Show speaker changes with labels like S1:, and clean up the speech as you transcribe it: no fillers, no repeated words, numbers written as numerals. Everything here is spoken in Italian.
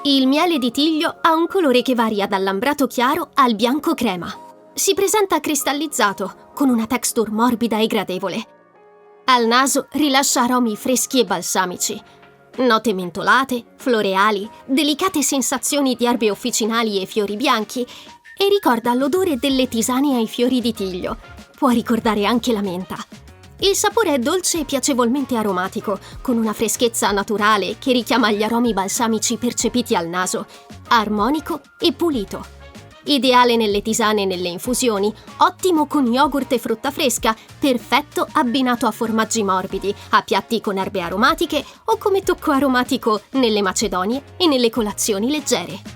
S1: Il miele di tiglio ha un colore che varia dall'ambrato chiaro al bianco crema. Si presenta cristallizzato, con una texture morbida e gradevole. Al naso rilascia aromi freschi e balsamici, note mentolate, floreali, delicate sensazioni di erbe officinali e fiori bianchi e ricorda l'odore delle tisane ai fiori di tiglio. Può ricordare anche la menta. Il sapore è dolce e piacevolmente aromatico, con una freschezza naturale che richiama gli aromi balsamici percepiti al naso, armonico e pulito. Ideale nelle tisane e nelle infusioni, ottimo con yogurt e frutta fresca, perfetto abbinato a formaggi morbidi, a piatti con erbe aromatiche o come tocco aromatico nelle macedonie e nelle colazioni leggere.